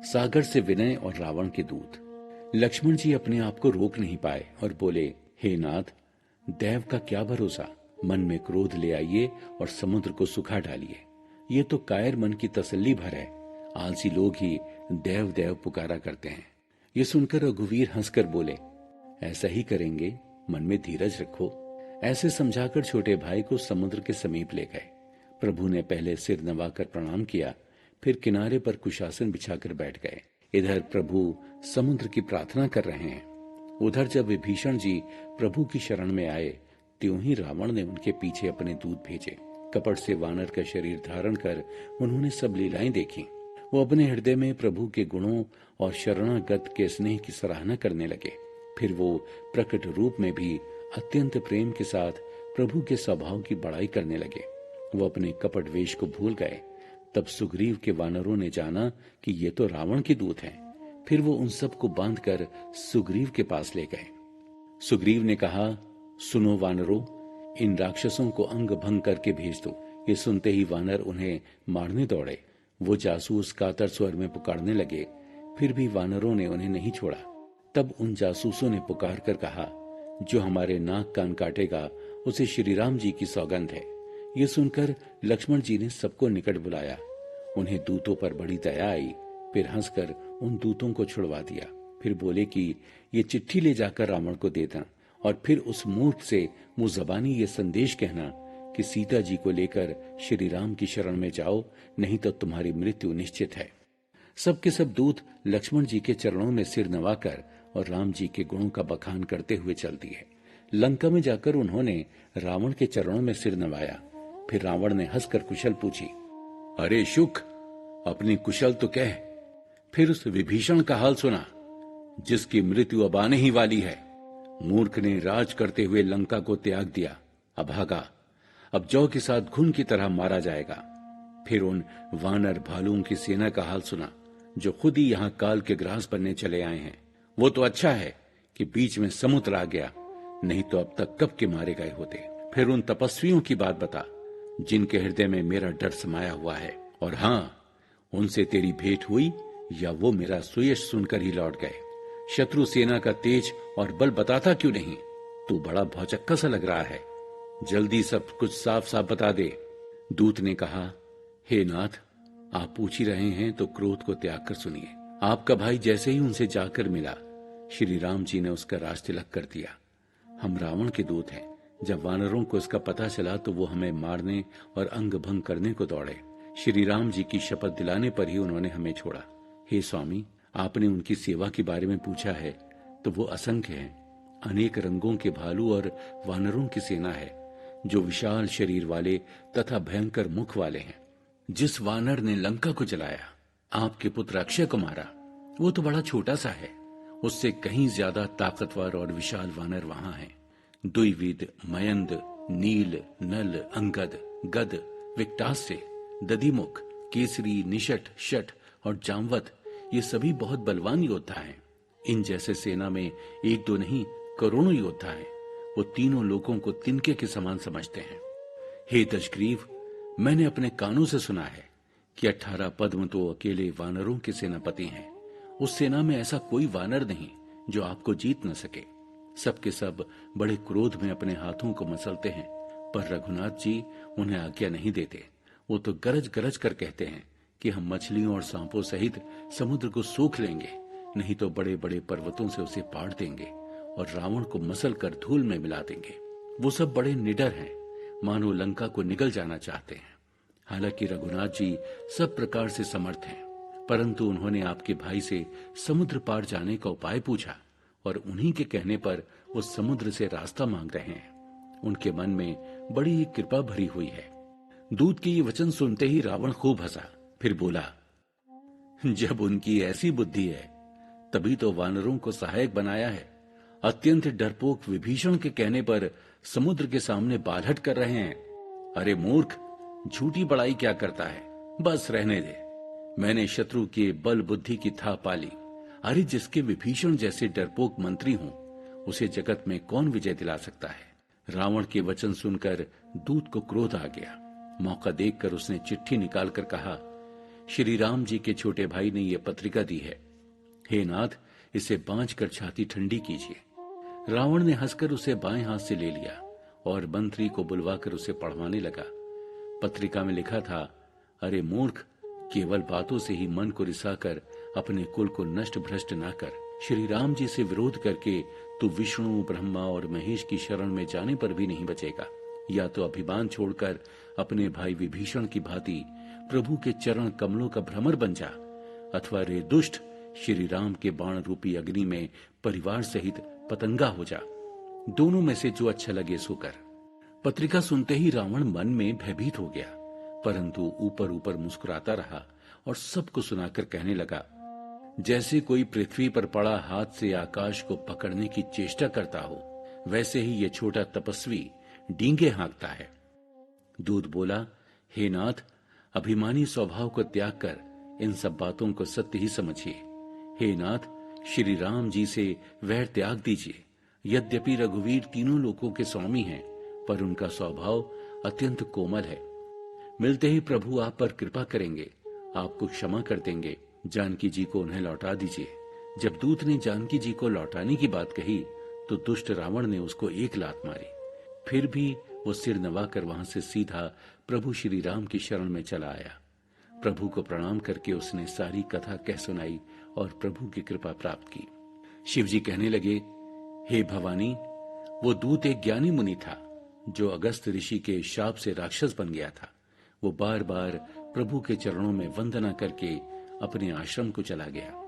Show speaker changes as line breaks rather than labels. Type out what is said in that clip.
सागर से विनय और रावण के दूत। लक्ष्मण जी अपने आप को रोक नहीं पाए और बोले, हे नाथ, दैव का क्या भरोसा। मन में क्रोध ले आइए और समुद्र को सुखा डालिए। ये तो कायर मन की तसल्ली भर है। आलसी लोग ही देव देव पुकारा करते हैं। ये सुनकर रघुवीर हंसकर बोले, ऐसा ही करेंगे, मन में धीरज रखो। ऐसे समझाकर छोटे भाई को समुद्र के समीप ले गए। प्रभु ने पहले सिर नवाकर प्रणाम किया, फिर किनारे पर कुशासन बिछाकर बैठ गए। इधर प्रभु समुद्र की प्रार्थना कर रहे हैं। उधर जब विभीषण जी प्रभु की शरण में आए, त्यों ही रावण ने उनके पीछे अपने दूत भेजे। कपट से वानर का शरीर धारण कर उन्होंने सब लीलाएं देखी। वो अपने हृदय में प्रभु के गुणों और शरणागत के स्नेह की सराहना करने लगे। फिर वो प्रकट रूप में भी अत्यंत प्रेम के साथ प्रभु के स्वभाव की बड़ाई करने लगे। वो अपने कपट वेश को भूल गए। तब सुग्रीव के वानरों ने जाना कि ये तो रावण के दूत हैं। फिर वो उन सबको बांधकर सुग्रीव के पास ले गए। सुग्रीव ने कहा, सुनो वानरों, इन राक्षसों को अंग भंग करके भेज दो। ये सुनते ही वानर उन्हें मारने दौड़े। वो जासूस कातर स्वर में पुकारने लगे, फिर भी वानरों ने उन्हें नहीं छोड़ा। तब उन जासूसों ने पुकार कर कहा, जो हमारे नाक कान काटेगा उसे श्री राम जी की सौगंध है। ये सुनकर लक्ष्मण जी ने सबको निकट बुलाया। उन्हें दूतों पर बड़ी दया आई। फिर हंसकर उन दूतों को छुड़वा दिया। फिर बोले कि ये चिट्ठी ले जाकर रावण को देना और फिर उस मूर्ख से मुंह जबानी ये संदेश कहना कि सीता जी को लेकर श्री राम की शरण में जाओ, नहीं तो तुम्हारी मृत्यु निश्चित है। सबके सब दूत लक्ष्मण जी के चरणों में सिर नवाकर और राम जी के गुणों का बखान करते हुए चल दिए। लंका में जाकर उन्होंने रावण के चरणों में सिर नवाया। फिर रावण ने हंसकर कुशल पूछी, अरे शुक, अपनी कुशल तो कह। फिर उस विभीषण का हाल सुना, जिसकी मृत्यु अब आने ही वाली है। मूर्ख ने राज करते हुए लंका को त्याग दिया, अभागा, अब जौ के साथ घुन की तरह मारा जाएगा। फिर उन वानर भालुओं की सेना का हाल सुना, जो खुद ही यहाँ काल के ग्रास बनने चले आए हैं। वो तो अच्छा है कि बीच में समुद्र आ गया, नहीं तो अब तक कब के मारे गए होते। फिर उन तपस्वियों की बात बता, जिनके हृदय में मेरा डर समाया हुआ है। और हाँ, उनसे तेरी भेंट हुई या वो मेरा सुयश सुनकर ही लौट गए। शत्रु सेना का तेज और बल बताता क्यों नहीं? तू बड़ा भौचक्का सा लग रहा है, जल्दी सब कुछ साफ साफ बता दे। दूत ने कहा, हे नाथ, आप पूछ ही रहे हैं तो क्रोध को त्याग कर सुनिए। आपका भाई जैसे ही उनसे जाकर मिला, श्री राम जी ने उसका राज तिलक कर दिया। हम रावण के दूत हैं। जब वानरों को इसका पता चला तो वो हमें मारने और अंग भंग करने को दौड़े। श्री राम जी की शपथ दिलाने पर ही उन्होंने हमें छोड़ा। हे स्वामी, आपने उनकी सेवा के बारे में पूछा है तो वो असंख्य है। अनेक रंगों के भालू और वानरों की सेना है, जो विशाल शरीर वाले तथा भयंकर मुख वाले हैं। जिस वानर ने लंका को जलाया, आपके पुत्र अक्षय को मारा, वो तो बड़ा छोटा सा है। उससे कहीं ज्यादा ताकतवर और विशाल वानर वहां हैं। द्विविद, मयंद, नील, नल, अंगद, गद, विकटास्य, दधिमुख, केसरी, निषट, शठ और जामवत, ये सभी बहुत बलवान योद्धा हैं। इन जैसे सेना में एक दो नहीं, करोड़ों योद्धा हैं। वो तीनों लोगों को तिनके के समान समझते हैं। हे दशग्रीव, मैंने अपने कानों से सुना है कि 18 पद्म तो अकेले वानरों के सेनापति हैं। उस सेना में ऐसा कोई वानर नहीं जो आपको जीत न सके। सबके सब बड़े क्रोध में अपने हाथों को मसलते हैं, पर रघुनाथ जी उन्हें आज्ञा नहीं देते। वो तो गरज गरज कर कहते हैं कि हम मछलियों और सांपों सहित समुद्र को सूख लेंगे, नहीं तो बड़े बड़े पर्वतों से उसे पाड़ देंगे और रावण को मसल कर धूल में मिला देंगे। वो सब बड़े निडर हैं, मानो लंका को निगल जाना चाहते हैं। हालांकि रघुनाथ जी सब प्रकार से समर्थ हैं, परंतु उन्होंने आपके भाई से समुद्र पार जाने का उपाय पूछा और उन्हीं के कहने पर वो समुद्र से रास्ता मांग रहे हैं। उनके मन में बड़ी कृपा भरी हुई है। दूत के ये वचन सुनते ही रावण खूब हंसा। फिर बोला, जब उनकी ऐसी बुद्धि है तभी तो वानरों को सहायक बनाया है। अत्यंत डरपोक विभीषण के कहने पर समुद्र के सामने बालहट कर रहे हैं। अरे मूर्ख, झूठी बड़ाई क्या करता है? बस रहने दे। मैंने शत्रु के बल बुद्धि की था पाली। अरे जिसके विभीषण जैसे डरपोक मंत्री हों, उसे जगत में कौन विजय दिला सकता है? रावण के वचन सुनकर दूत को क्रोध आ गया। मौका देखकर उसने चिट्ठी निकालकर कहा, श्री राम जी के छोटे भाई ने यह पत्रिका दी है। हे नाथ, इसे बांच कर छाती ठंडी कीजिए। रावण ने हंसकर उसे बाएं हाथ से ले लिया और मंत्री को बुलवाकर उसे पढ़वाने लगा। पत्रिका में लिखा था, अरे मूर्ख, केवल बातों से ही मन को रिसाकर अपने कुल को नष्ट भ्रष्ट ना कर। श्री राम जी से विरोध करके तू विष्णु, ब्रह्मा और महेश की शरण में जाने पर भी नहीं बचेगा। या तो अभिमान छोड़कर अपने भाई विभीषण की भांति प्रभु के चरण कमलों का भ्रमर बन जा, अथवा रे दुष्ट, श्री राम के बाण रूपी अग्नि में परिवार सहित पतंगा हो जा। दोनों में से जो अच्छा लगे सो कर। पत्रिका सुनते ही रावण मन में भयभीत हो गया, परंतु ऊपर ऊपर मुस्कुराता रहा और सबको सुनाकर कहने लगा, जैसे कोई पृथ्वी पर पड़ा हाथ से आकाश को पकड़ने की चेष्टा करता हो, वैसे ही ये छोटा तपस्वी डींगे हाँकता है। दूत बोला, हे नाथ, अभिमानी स्वभाव को त्याग कर इन सब बातों को सत्य ही समझिए। हे नाथ, श्री राम जी से वैर त्याग दीजिए। यद्यपि रघुवीर तीनों लोकों के स्वामी हैं, पर उनका स्वभाव अत्यंत कोमल है। मिलते ही प्रभु आप पर कृपा करेंगे, आपको क्षमा कर देंगे। जानकी जी को उन्हें लौटा दीजिए। जब दूत ने जानकी जी को लौटाने की बात कही तो दुष्ट रावण ने उसको एक लात मारी। फिर भी वो सिर नवाकर वहां से सीधा प्रभु श्री राम की शरण में चला आया। प्रभु को प्रणाम करके उसने सारी कथा कह सुनाई और प्रभु की कृपा प्राप्त की। शिव जी कहने लगे, हे भवानी, वो दूत एक ज्ञानी मुनि था जो अगस्त ऋषि के शाप से राक्षस बन गया था। वो बार बार प्रभु के चरणों में वंदना करके अपने आश्रम को चला गया।